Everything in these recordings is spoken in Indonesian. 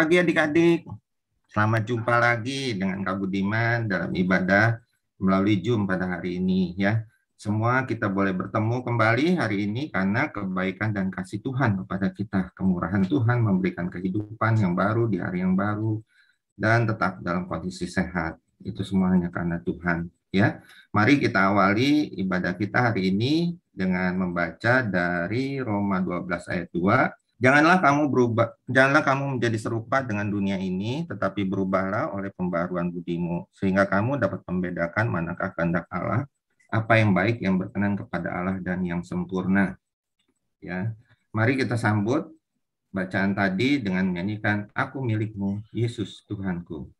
Pagi adik-adik, selamat jumpa lagi dengan Kak Budiman dalam ibadah melalui Zoom pada hari ini ya. Semua kita boleh bertemu kembali hari ini karena kebaikan dan kasih Tuhan kepada kita. Kemurahan Tuhan memberikan kehidupan yang baru di hari yang baru dan tetap dalam kondisi sehat. Itu semuanya karena Tuhan ya. Mari kita awali ibadah kita hari ini dengan membaca dari Roma 12 ayat 2. Janganlah kamu menjadi serupa dengan dunia ini, tetapi berubahlah oleh pembaruan budimu, sehingga kamu dapat membedakan manakah kehendak Allah, apa yang baik, yang berkenan kepada Allah, dan yang sempurna. Ya, mari kita sambut bacaan tadi dengan menyanyikan Aku milikmu, Yesus Tuhanku.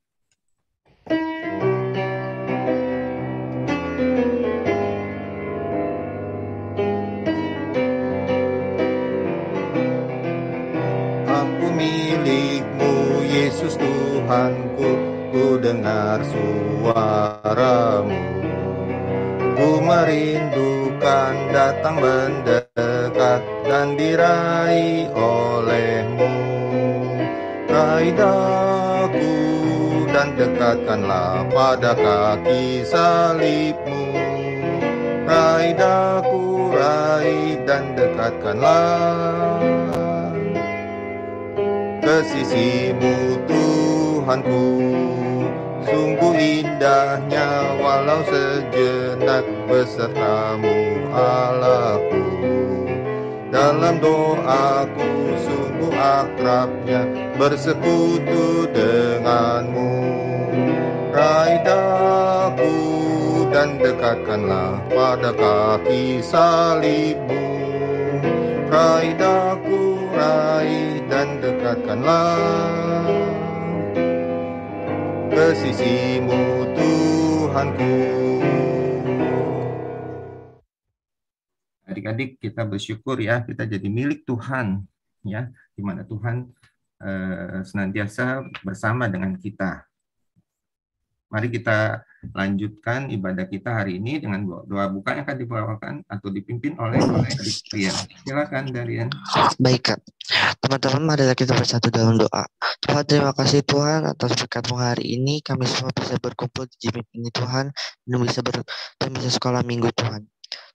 Milikmu Yesus Tuhanku, ku dengar suaramu. Ku merindukan datang mendekat dan diraih olehmu. Raih daku dan dekatkanlah pada kaki salibmu. Raih daku, raih dan dekatkanlah ke sisimu Tuhanku. Sungguh indahnya walau sejenak besertamu Allahku. Dalam doaku sungguh akrabnya bersekutu denganmu. Raih daku dan dekatkanlah pada kaki salibmu. Raih daku, raih dan dekatkanlah ke sisimu Tuhanku. Adik-adik, kita bersyukur ya, kita jadi milik Tuhan ya, di mana Tuhan senantiasa bersama dengan kita. Mari kita lanjutkan ibadah kita hari ini dengan doa buka yang akan dibawakan atau dipimpin oleh adik Rian. Silakan Darian. Baik Kak, teman-teman marilah kita bersatu dalam doa. Tuhan, terima kasih Tuhan atas berkat-Mu hari ini. Kami semua bisa berkumpul di Jimit ini Tuhan, dan bisa sekolah minggu Tuhan.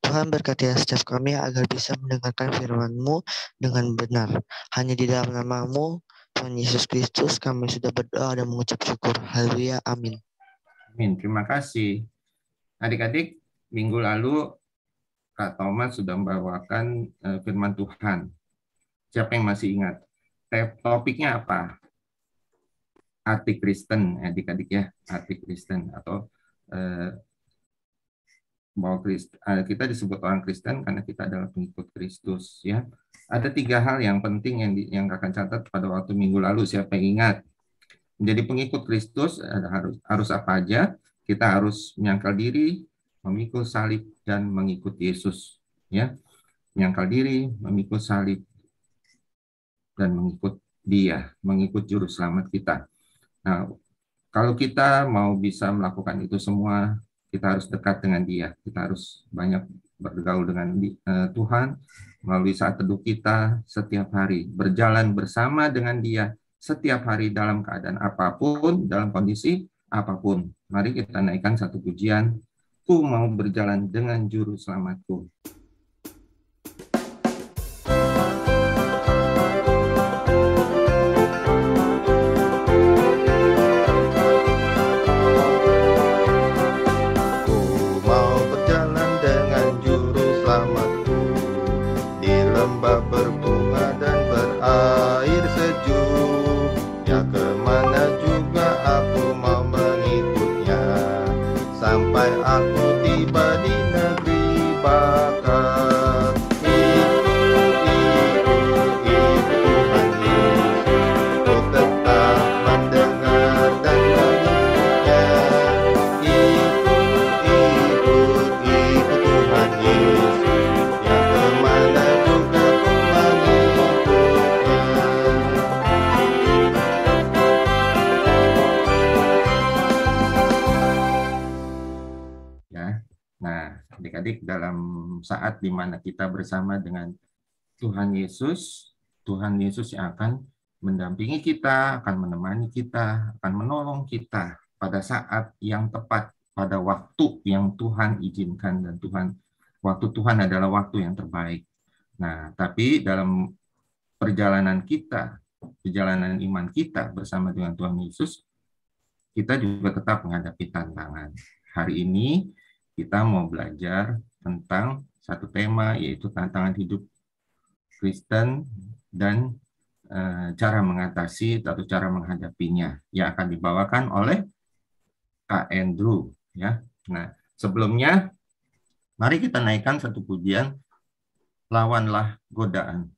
Tuhan berkati setiap kami agar bisa mendengarkan firman-Mu dengan benar. Hanya di dalam nama-Mu, Tuhan Yesus Kristus, kami sudah berdoa dan mengucap syukur. Haleluya, amin. Amin, terima kasih. Adik-adik, minggu lalu Kak Thomas sudah membawakan firman Tuhan. Siapa yang masih ingat? Topiknya apa? Arti Kristen, adik-adik ya. Arti Kristen atau bahwa kita disebut orang Kristen karena kita adalah pengikut Kristus ya. Ada 3 hal yang penting yang akan catat pada waktu minggu lalu. Siapa yang ingat? Menjadi pengikut Kristus harus apa aja? Kita harus menyangkal diri, memikul salib dan mengikut Yesus, ya. Menyangkal diri, memikul salib dan mengikut Dia, mengikut juru selamat kita. Nah, kalau kita mau bisa melakukan itu semua, kita harus dekat dengan Dia. Kita harus banyak bergaul dengan Tuhan melalui saat teduh kita setiap hari, berjalan bersama dengan Dia setiap hari dalam keadaan apapun, dalam kondisi apapun. Mari kita naikkan satu pujian. Ku mau berjalan dengan juru selamatku. Ku mau berjalan dengan juru selamatku di lembah berbunga dan berair sejuk. Ya kemana juga aku mau mengikutnya, sampai aku tiba di negeri bakar. Ikut Tuhan Yesus, ku tetap mendengar dan mengikutnya. Ikut Tuhan Yesus, ya kemana juga ku mengikutnya. Nah, adik-adik, dalam saat di mana kita bersama dengan Tuhan Yesus yang akan mendampingi kita, akan menemani kita, akan menolong kita pada saat yang tepat, pada waktu yang Tuhan izinkan, dan waktu Tuhan adalah waktu yang terbaik. Nah, tapi dalam perjalanan kita, perjalanan iman kita bersama dengan Tuhan Yesus, kita juga tetap menghadapi tantangan. Hari ini kita mau belajar tentang satu tema, yaitu tantangan hidup Kristen dan cara mengatasi atau cara menghadapinya, yang akan dibawakan oleh Kak Andrew. Ya. Nah, sebelumnya, mari kita naikkan satu pujian, Lawanlah Godaan.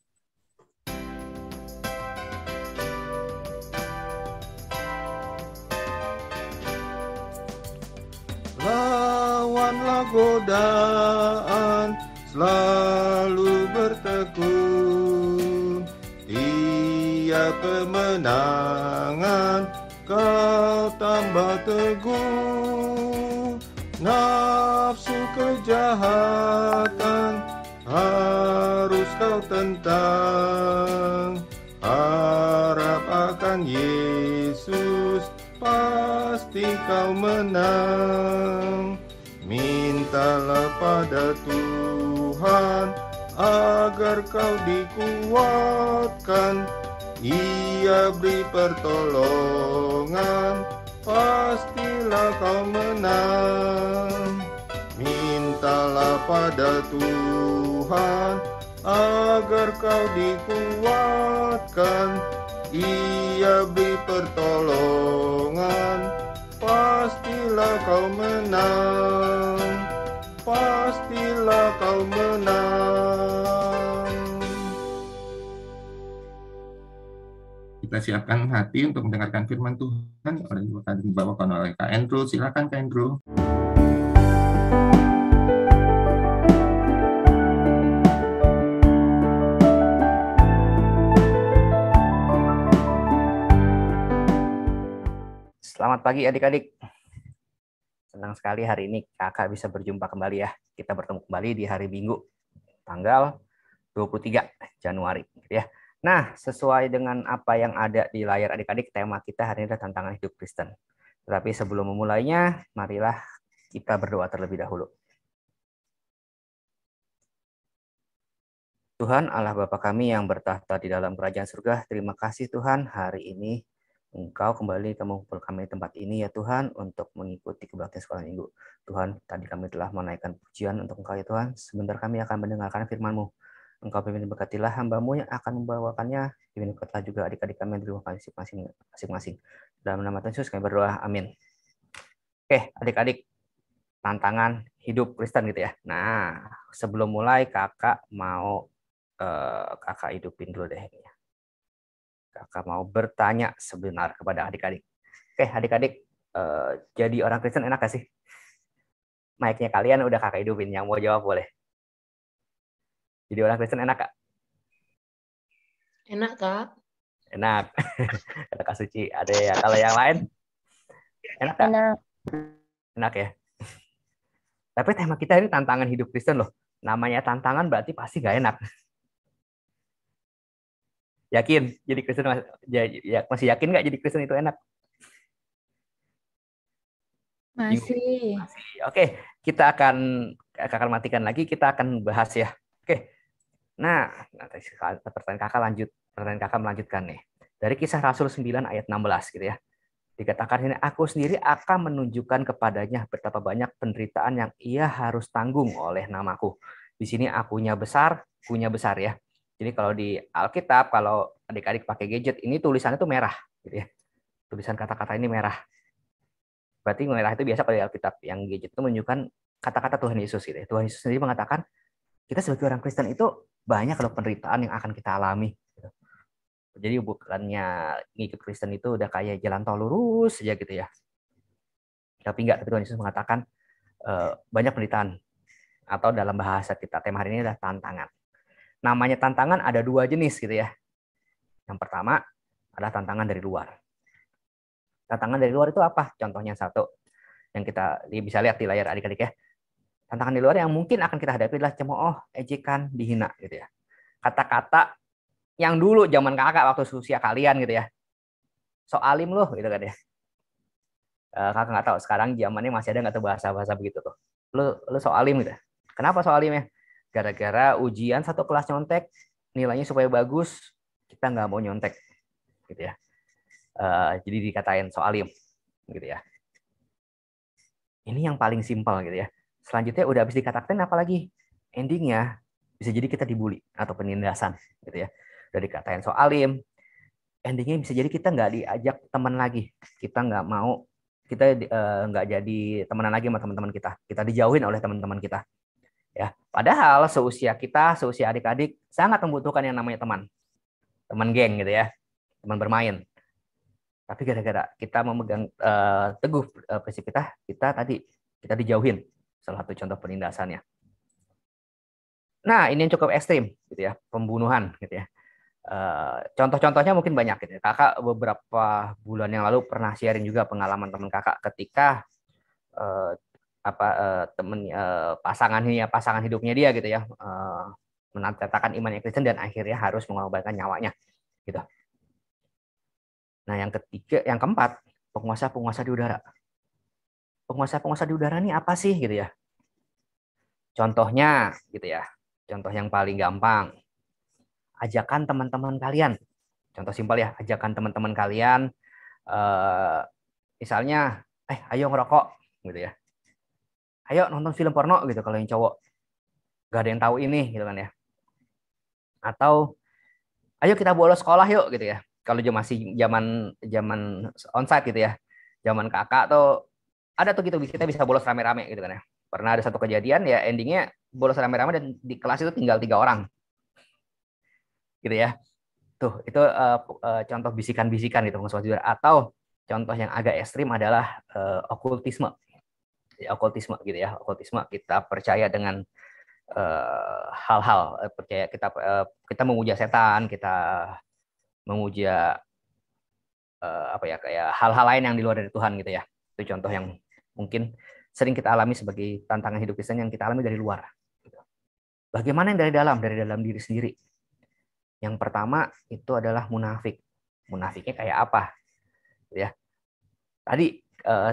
Lawanlah godaan, selalu bertekun. Tiap kemenangan kau tambah teguh. Nafsu kejahatan harus kau tentang. Harap akan Yesus, pasti kau menang. Mintalah pada Tuhan agar kau dikuatkan. Ia beri pertolongan, pastilah kau menang. Mintalah pada Tuhan agar kau dikuatkan. Ia beri pertolongan, pastilah kau menang. Pastilah kau menang. Kita siapkan hati untuk mendengarkan firman Tuhan yang akan dibawakan oleh Kak Andrew. Silakan Kak Andrew. Selamat pagi adik-adik. Senang sekali hari ini kakak bisa berjumpa kembali ya. Kita bertemu kembali di hari Minggu, tanggal 23 Januari. Ya. Nah, sesuai dengan apa yang ada di layar adik-adik, tema kita hari ini adalah tantangan hidup Kristen. Tetapi sebelum memulainya, marilah kita berdoa terlebih dahulu. Tuhan Allah Bapa kami yang bertahta di dalam kerajaan surga, terima kasih Tuhan hari ini Engkau kembali mengumpul kami di tempat ini ya Tuhan untuk mengikuti kebaktian sekolah minggu. Tuhan, tadi kami telah menaikkan pujian untuk Engkau ya Tuhan. Sebentar kami akan mendengarkan firman-Mu. Engkau pimpin berkatilah hamba-Mu yang akan membawakannya. Pimpin berkatilah juga adik-adik kami yang di rumah masing-masing. Dalam nama Tuhan Yesus kami berdoa. Amin. Oke, adik-adik, tantangan hidup Kristen gitu ya. Nah, sebelum mulai kakak mau kakak hidupin dulu deh. Kakak mau bertanya sebentar kepada adik-adik. Oke, adik-adik, jadi orang Kristen enak gak sih? Mic-nya kalian udah kakak hidupin, yang mau jawab boleh. Jadi orang Kristen enak Kak? Enak Kak. Enak. Kata Kak Suci. Ada ya. Kalau yang lain? Enak Kak? Enak. Enak ya. Tapi tema kita ini tantangan hidup Kristen loh. Namanya tantangan berarti pasti gak enak. Yakin? Jadi Kristen masih yakin nggak jadi Kristen itu enak? Masih. Oke, kita akan matikan lagi. Kita akan bahas ya. Oke. Nah, pertanyaan kakak melanjutkan nih. Dari Kisah Rasul 9 ayat 16 gitu ya. Dikatakan ini, aku sendiri akan menunjukkan kepadanya betapa banyak penderitaan yang ia harus tanggung oleh namaku. Di sini akunya besar, kunya besar ya. Jadi kalau di Alkitab, kalau adik-adik pakai gadget, ini tulisannya itu merah gitu ya. Tulisan kata-kata ini merah. Berarti merah itu biasa kalau di Alkitab, yang gadget itu menunjukkan kata-kata Tuhan Yesus gitu ya. Tuhan Yesus sendiri mengatakan, kita sebagai orang Kristen itu banyak loh penderitaan yang akan kita alami. Jadi bukannya ngikut Kristen itu udah kayak jalan tol lurus saja gitu ya. Tapi enggak, tapi Tuhan Yesus mengatakan banyak penderitaan. Atau dalam bahasa kita tema hari ini adalah tantangan. Namanya tantangan ada dua jenis gitu ya. Yang pertama adalah tantangan dari luar. Tantangan dari luar itu apa? Contohnya satu yang kita bisa lihat di layar adik-adik ya. Tantangan di luar yang mungkin akan kita hadapi adalah cemooh, ejekan, dihina gitu ya. Kata-kata yang dulu zaman kakak waktu usia kalian gitu ya. So alim loh gitu kan ya. Kakak nggak tahu sekarang zamannya masih ada nggak tuh bahasa-bahasa begitu tuh. Lu so alim gitu. Kenapa so alimnya? Gara-gara ujian satu kelas nyontek, nilainya supaya bagus, kita nggak mau nyontek gitu ya. Jadi dikatain so alim gitu ya. Ini yang paling simpel gitu ya. Selanjutnya udah habis dikatakan apalagi endingnya bisa jadi kita dibully atau penindasan gitu ya. Udah dikatain so alim, endingnya bisa jadi kita nggak diajak teman lagi, kita nggak mau, kita nggak jadi temenan lagi sama teman-teman kita dijauhin oleh teman-teman kita ya. Padahal seusia kita, seusia adik-adik sangat membutuhkan yang namanya teman geng gitu ya, teman bermain. Tapi gara-gara kita memegang teguh prinsip kita dijauhin. Salah satu contoh penindasannya. Nah, ini yang cukup ekstrim gitu ya, pembunuhan gitu ya. Contoh-contohnya mungkin banyak gitu. Kakak beberapa bulan yang lalu pernah sharing juga pengalaman teman kakak ketika pasangan hidupnya dia gitu ya, menatakan imannya Kristen dan akhirnya harus mengorbankan nyawanya gitu. Nah, yang keempat, penguasa di udara. Penguasa di udara ini apa sih gitu ya? Contohnya gitu ya. Contoh yang paling gampang, ajakan teman-teman kalian. Contoh simpel ya, ajakan teman-teman kalian, misalnya, ayo ngerokok, gitu ya. Ayo nonton film porno, gitu kalau yang cowok. Gak ada yang tahu ini, gitu kan ya. Atau, ayo kita bolos sekolah yuk, gitu ya. Kalau masih zaman onsite gitu ya. Zaman kakak tuh, ada tuh gitu, kita bisa bolos rame-rame, gitu kan ya. Pernah ada satu kejadian, ya endingnya bolos rame-rame dan di kelas itu tinggal 3 orang. Gitu ya. Tuh, itu contoh bisikan-bisikan gitu. Atau contoh yang agak ekstrim adalah okultisme. Okultisme gitu ya. Okultisme kita percaya dengan hal-hal, percaya kita memuja setan, kita memuja kayak hal-hal lain yang di luar dari Tuhan gitu ya. Itu contoh yang mungkin sering kita alami sebagai tantangan hidup Kristen yang kita alami dari luar. Bagaimana yang dari dalam? Dari dalam diri sendiri. Yang pertama itu adalah munafik. Munafiknya kayak apa? Ya. Tadi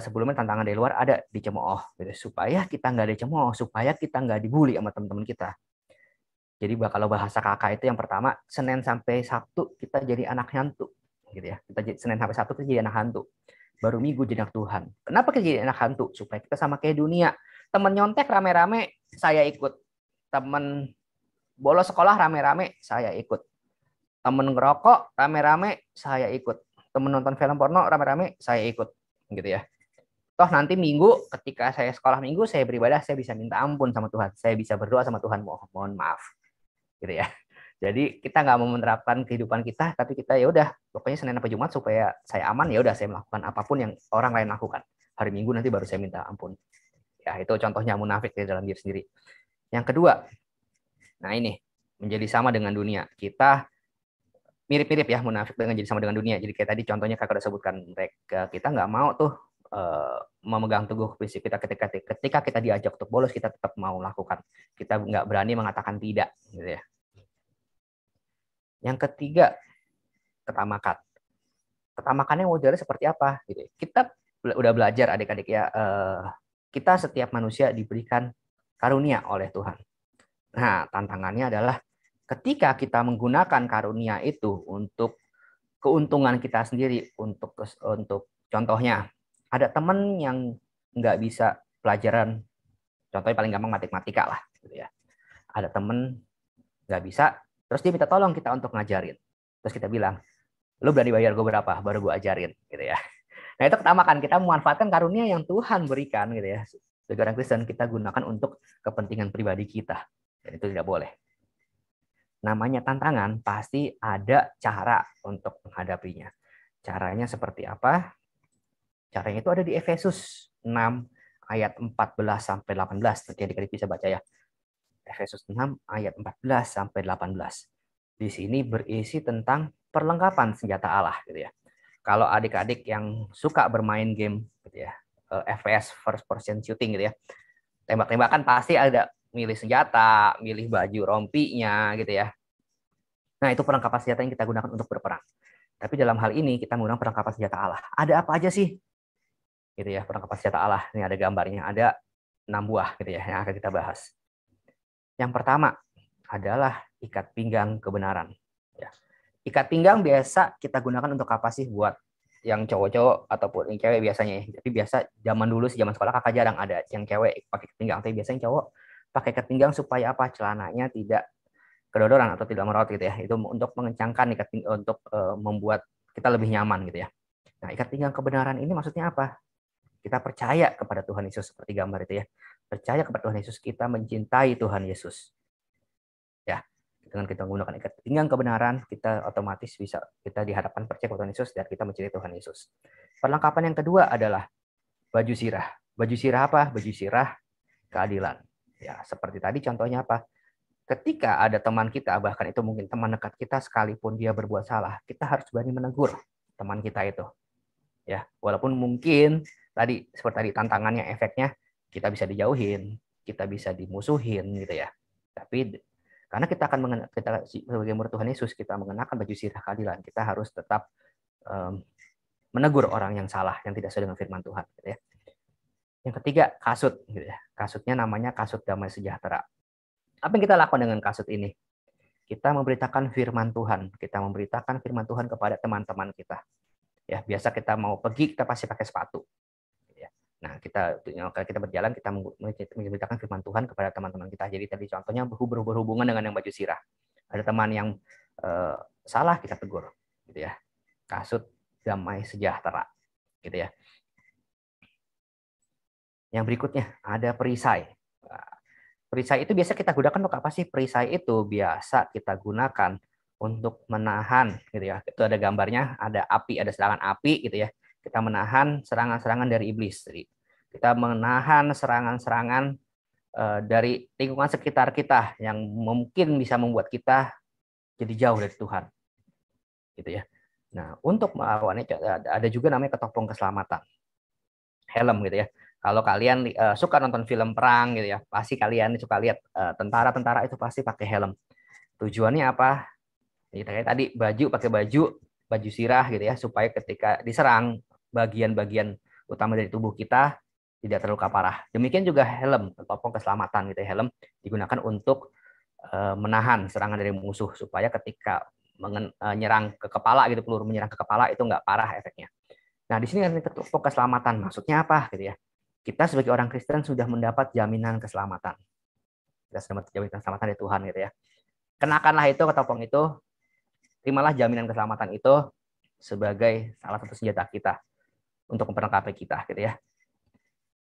sebelumnya tantangan dari luar ada dicemooh, gitu. Supaya kita nggak dicemooh, supaya kita nggak dibully sama teman-teman kita. Jadi kalau bahasa kakak itu yang pertama, Senin sampai Sabtu kita jadi anak hantu, gitu ya. Senin sampai Sabtu kita jadi anak hantu. Baru Minggu jadi anak Tuhan. Kenapa kita jadi anak hantu? Supaya kita sama kayak dunia. Temen nyontek rame-rame, saya ikut. Temen bolos sekolah rame-rame, saya ikut. Temen ngerokok rame-rame, saya ikut. Temen nonton film porno rame-rame, saya ikut. Gitu ya. Toh nanti Minggu, ketika saya sekolah Minggu, saya beribadah, saya bisa minta ampun sama Tuhan. Saya bisa berdoa sama Tuhan, mohon maaf. Gitu ya. Jadi kita nggak mau menerapkan kehidupan kita, tapi kita ya udah, pokoknya Senin sampai Jumat supaya saya aman, ya udah saya melakukan apapun yang orang lain lakukan. Hari Minggu nanti baru saya minta ampun. Ya, itu contohnya munafik di dalam diri sendiri. Yang kedua, nah ini menjadi sama dengan dunia. Kita mirip-mirip ya, munafik dengan jadi sama dengan dunia. Jadi kayak tadi contohnya kakak udah sebutkan, mereka kita nggak mau tuh memegang teguh prinsip kita ketika kita diajak untuk bolos, kita tetap mau lakukan. Kita nggak berani mengatakan tidak, gitu ya. Yang ketiga, ketamakan. Ketamakannya modelnya seperti apa? Gitu. Kita udah belajar adik-adik ya. Kita setiap manusia diberikan karunia oleh Tuhan. Nah, tantangannya adalah ketika kita menggunakan karunia itu untuk keuntungan kita sendiri, untuk contohnya, ada teman yang nggak bisa pelajaran, contohnya paling gampang matematika lah, gitu ya. Ada teman nggak bisa, terus dia minta tolong kita untuk ngajarin. Terus kita bilang, lu berani bayar gue berapa? Baru gue ajarin, gitu ya. Nah itu ketamakan, kita memanfaatkan karunia yang Tuhan berikan, gitu ya. Sebagai orang Kristen kita gunakan untuk kepentingan pribadi kita, dan itu tidak boleh. Namanya tantangan, pasti ada cara untuk menghadapinya. Caranya seperti apa? Caranya itu ada di Efesus 6 ayat 14 sampai 18. Nanti adik-adik bisa baca ya. Efesus 6 ayat 14 sampai 18. Di sini berisi tentang perlengkapan senjata Allah, gitu ya. Kalau adik-adik yang suka bermain game, gitu ya, FPS first person shooting, gitu ya, tembak-tembakan pasti ada milih senjata, milih baju rompinya, gitu ya. Nah, itu perlengkapan senjata yang kita gunakan untuk berperang. Tapi dalam hal ini kita menggunakan perlengkapan senjata Allah. Ada apa aja sih? Gitu ya, perlengkapan senjata Allah. Ini ada gambarnya, ada 6 buah gitu ya yang akan kita bahas. Yang pertama adalah ikat pinggang kebenaran. Ya. Ikat pinggang biasa kita gunakan untuk apa sih? Buat yang cowok-cowok ataupun yang cewek biasanya ya. Tapi biasa zaman dulu sih, zaman sekolah kakak jarang ada yang cewek pakai ikat pinggang. Tapi biasanya cowok pakai ikat pinggang supaya apa? Celananya tidak kedodoran atau tidak meraup gitu ya. Itu untuk mengencangkan ikat pinggang, untuk membuat kita lebih nyaman gitu ya. Nah, ikat pinggang kebenaran ini maksudnya apa? Kita percaya kepada Tuhan Yesus seperti gambar itu ya. Percaya kepada Tuhan Yesus, kita mencintai Tuhan Yesus. Ya, dengan kita menggunakan ikat pinggang kebenaran, kita otomatis bisa kita dihadapkan percaya kepada Tuhan Yesus dan kita mencintai Tuhan Yesus. Perlengkapan yang kedua adalah baju sirah. Baju sirah apa? Baju sirah keadilan. Ya, seperti tadi contohnya apa? Ketika ada teman kita, bahkan itu mungkin teman dekat kita, sekalipun dia berbuat salah, kita harus berani menegur teman kita itu. Ya, walaupun mungkin tadi seperti tadi tantangannya, efeknya kita bisa dijauhin, kita bisa dimusuhin gitu ya. Tapi karena kita akan kita sebagai murid Tuhan Yesus, kita mengenakan baju sirah keadilan, kita harus tetap menegur orang yang salah, yang tidak sesuai dengan firman Tuhan gitu ya. Yang ketiga, kasut gitu ya. Kasutnya namanya kasut damai sejahtera. Apa yang kita lakukan dengan kasut ini? Kita memberitakan firman Tuhan. Kita memberitakan firman Tuhan kepada teman-teman kita. Ya, biasa kita mau pergi, kita pasti pakai sepatu. Ya. Nah, kita berjalan, kita memberitakan firman Tuhan kepada teman-teman kita. Jadi tadi contohnya berhubungan dengan yang baju sirah. Ada teman yang salah, kita tegur. Gitu ya. Kasut damai sejahtera. Gitu ya. Yang berikutnya ada perisai. Perisai itu biasa kita gunakan untuk apa sih? Perisai itu biasa kita gunakan untuk menahan, gitu ya. Itu ada gambarnya, ada api, ada serangan api, gitu ya. Kita menahan serangan-serangan dari iblis. Jadi, kita menahan serangan-serangan dari lingkungan sekitar kita yang mungkin bisa membuat kita jadi jauh dari Tuhan, gitu ya. Nah, untuk melawannya ada juga namanya ketopong keselamatan, helm, gitu ya. Kalau kalian suka nonton film perang gitu ya, pasti kalian suka lihat tentara-tentara itu pasti pakai helm. Tujuannya apa? Ya, kayak tadi pakai baju sirah gitu ya, supaya ketika diserang bagian-bagian utama dari tubuh kita tidak terluka parah. Demikian juga helm, ketopong keselamatan gitu ya. Helm digunakan untuk menahan serangan dari musuh supaya ketika menyerang ke kepala gitu, peluru menyerang ke kepala itu nggak parah efeknya. Nah, di sini ada ketopong keselamatan. Maksudnya apa gitu ya? Kita sebagai orang Kristen sudah mendapat jaminan keselamatan. Kita sudah mendapat jaminan keselamatan dari Tuhan gitu ya. Kenakanlah itu ketopong itu, terimalah jaminan keselamatan itu sebagai salah satu senjata kita untuk memperlengkapi kita gitu ya.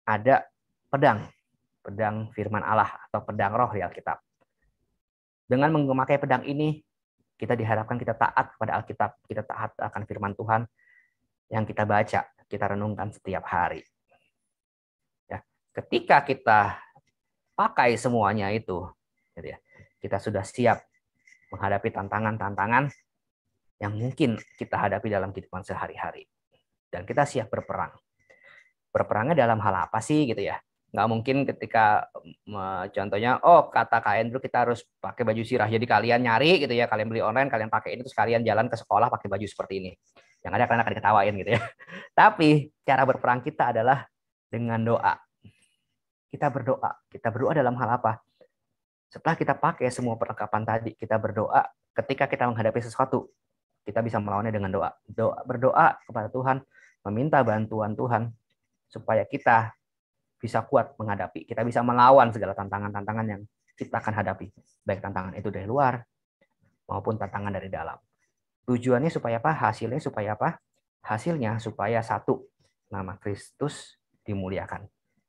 Ada pedang firman Allah atau pedang roh di Alkitab. Dengan memakai pedang ini, kita diharapkan kita taat kepada Alkitab, kita taat akan firman Tuhan yang kita baca, kita renungkan setiap hari. Ketika kita pakai semuanya itu, gitu ya, kita sudah siap menghadapi tantangan-tantangan yang mungkin kita hadapi dalam kehidupan sehari-hari. Dan kita siap berperang. Berperangnya dalam hal apa sih gitu ya? Nggak mungkin ketika contohnya, kata Kak Andrew kita harus pakai baju sirah. Jadi kalian nyari gitu ya, kalian beli online, kalian pakai ini, terus kalian jalan ke sekolah pakai baju seperti ini. Yang ada kalian akan diketawain gitu ya. Tapi cara berperang kita adalah dengan doa. Kita berdoa dalam hal apa? Setelah kita pakai semua perlengkapan tadi, kita berdoa. Ketika kita menghadapi sesuatu, kita bisa melawannya dengan doa. Berdoa kepada Tuhan, meminta bantuan Tuhan supaya kita bisa kuat menghadapi. Kita bisa melawan segala tantangan-tantangan yang kita akan hadapi, baik tantangan itu dari luar maupun tantangan dari dalam. Tujuannya supaya apa? Hasilnya supaya apa? Hasilnya supaya satu, nama Kristus dimuliakan.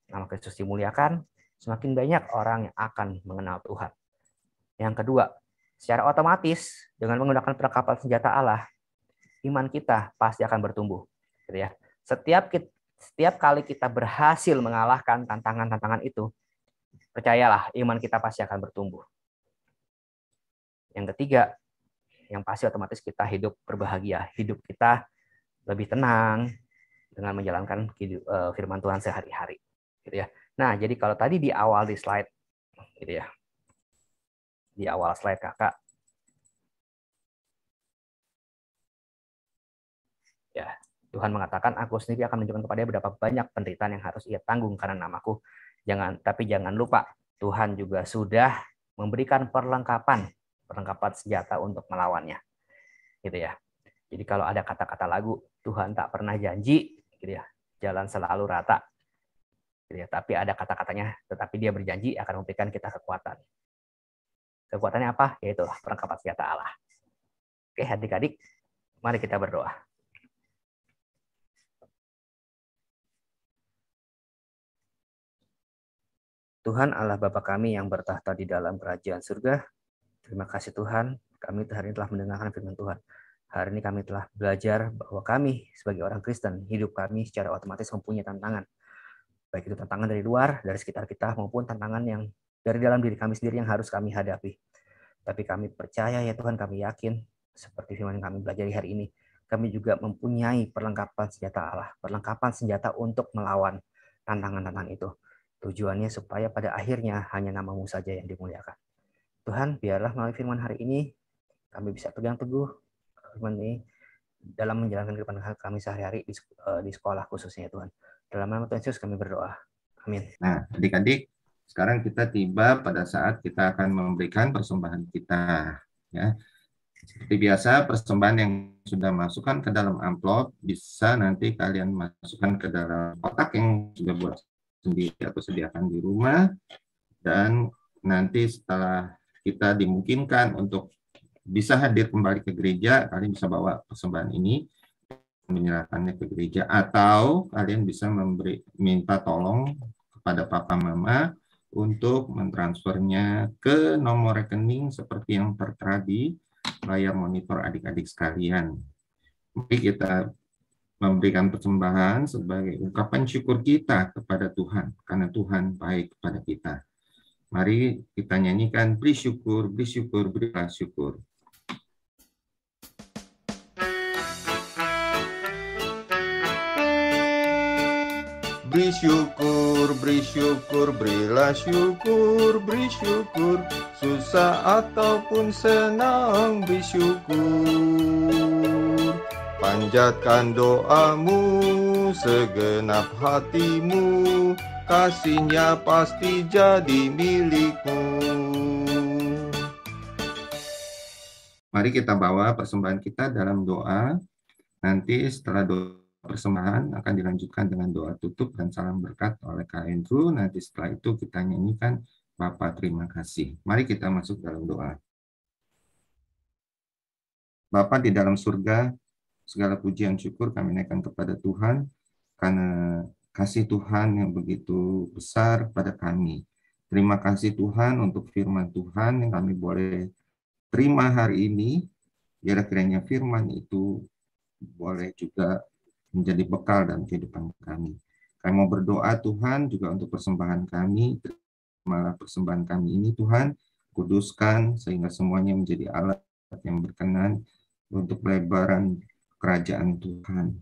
Nama Kristus dimuliakan, semakin banyak orang yang akan mengenal Tuhan. Yang kedua, secara otomatis dengan menggunakan perlengkapan senjata Allah, iman kita pasti akan bertumbuh. Gitu ya. Setiap kali kita berhasil mengalahkan tantangan-tantangan itu, percayalah iman kita pasti akan bertumbuh. Yang ketiga, yang pasti otomatis kita hidup berbahagia, hidup kita lebih tenang dengan menjalankan firman Tuhan sehari-hari. Gitu ya. Nah, jadi kalau tadi di awal di slide, gitu ya, di awal slide kakak Tuhan mengatakan, aku sendiri akan menunjukkan kepada dia berapa banyak penderitaan yang harus ia tanggung karena namaku. Tapi jangan lupa, Tuhan juga sudah memberikan perlengkapan senjata untuk melawannya. Gitu ya. Jadi kalau ada kata-kata lagu, Tuhan tak pernah janji, gitu ya, jalan selalu rata. Gitu ya. Tapi ada kata-katanya, tetapi dia berjanji akan memberikan kita kekuatan. Kekuatannya apa? Yaitu perlengkapan senjata Allah. Oke, adik-adik, mari kita berdoa. Tuhan Allah Bapa kami yang bertahta di dalam kerajaan surga, terima kasih Tuhan, kami hari ini telah mendengarkan firman Tuhan. Hari ini kami telah belajar bahwa kami sebagai orang Kristen, hidup kami secara otomatis mempunyai tantangan. Baik itu tantangan dari luar, dari sekitar kita, maupun tantangan yang dari dalam diri kami sendiri yang harus kami hadapi. Tapi kami percaya ya Tuhan, kami yakin, seperti firman yang kami pelajari hari ini, kami juga mempunyai perlengkapan senjata Allah, perlengkapan senjata untuk melawan tantangan-tantangan itu. Tujuannya supaya pada akhirnya hanya nama-Mu saja yang dimuliakan. Tuhan, biarlah melalui firman hari ini, kami bisa pegang teguh firman ini dalam menjalankan kehidupan kami sehari-hari di sekolah khususnya Tuhan. Dalam nama Tuhan Yesus kami berdoa. Amin. Nah, adik-adik, sekarang kita tiba pada saat kita akan memberikan persembahan kita. Ya. Seperti biasa, persembahan yang sudah masukkan ke dalam amplop, bisa nanti kalian masukkan ke dalam kotak yang sudah buat sendiri atau sediakan di rumah, dan nanti setelah kita dimungkinkan untuk bisa hadir kembali ke gereja, kalian bisa bawa persembahan ini, menyerahkannya ke gereja, atau kalian bisa minta tolong kepada papa mama untuk mentransfernya ke nomor rekening seperti yang tertera di layar monitor adik-adik sekalian. Mari kita memberikan persembahan sebagai ungkapan syukur kita kepada Tuhan, karena Tuhan baik kepada kita. Mari kita nyanyikan, beri syukur, berilah syukur. Beri syukur, berilah syukur, beri syukur. Susah ataupun senang, beri syukur. Panjatkan doamu, segenap hatimu, kasihnya pasti jadi milikmu. Mari kita bawa persembahan kita dalam doa. Nanti setelah doa persembahan akan dilanjutkan dengan doa tutup dan salam berkat oleh Kak Andrew. Nanti setelah itu kita nyanyikan Bapa terima kasih. Mari kita masuk dalam doa. Bapa di dalam surga, segala pujian syukur kami naikkan kepada Tuhan karena kasih Tuhan yang begitu besar pada kami. Terima kasih Tuhan untuk firman Tuhan yang kami boleh terima hari ini. Biar kiranya firman itu boleh juga menjadi bekal dalam kehidupan kami. Kami mau berdoa Tuhan juga untuk persembahan kami. Terimalah persembahan kami ini Tuhan, kuduskan sehingga semuanya menjadi alat yang berkenan untuk pelebaran kerajaan Tuhan.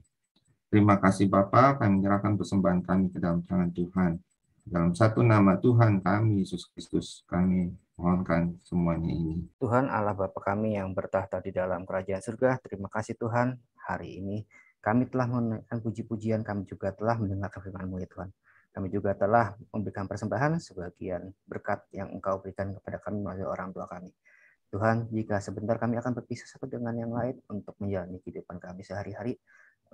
Terima kasih Bapa, kami menyerahkan persembahan kami ke dalam tangan Tuhan. Dalam satu nama Tuhan kami, Yesus Kristus, kami mohonkan semuanya ini. Tuhan Allah Bapa kami yang bertahta di dalam kerajaan surga, terima kasih Tuhan, hari ini kami telah menaikkan puji-pujian, kami juga telah mendengarkan firman-Mu ya Tuhan. Kami juga telah memberikan persembahan sebagian berkat yang Engkau berikan kepada kami melalui orang tua kami. Tuhan, jika sebentar kami akan berpisah satu dengan yang lain untuk menjalani kehidupan kami sehari-hari,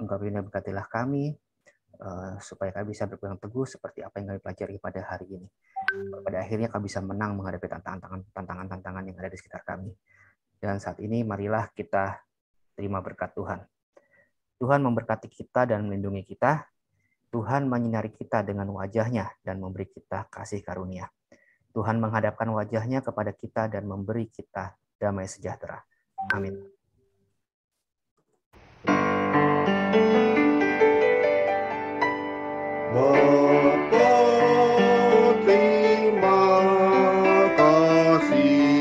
Engkau berkatilah kami, supaya kami bisa berpegang teguh seperti apa yang kami pelajari pada hari ini. Pada akhirnya kami bisa menang menghadapi tantangan-tantangan yang ada di sekitar kami. Dan saat ini marilah kita terima berkat Tuhan. Tuhan memberkati kita dan melindungi kita. Tuhan menyinari kita dengan wajah-Nya dan memberi kita kasih karunia. Tuhan menghadapkan wajah-Nya kepada kita dan memberi kita damai sejahtera. Amin. Bapa terima kasih,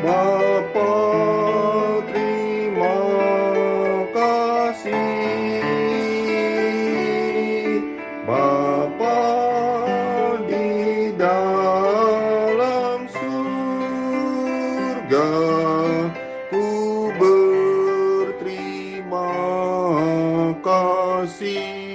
Bapa terima kasih, Bapa di dalam surga, ku berterima kasih.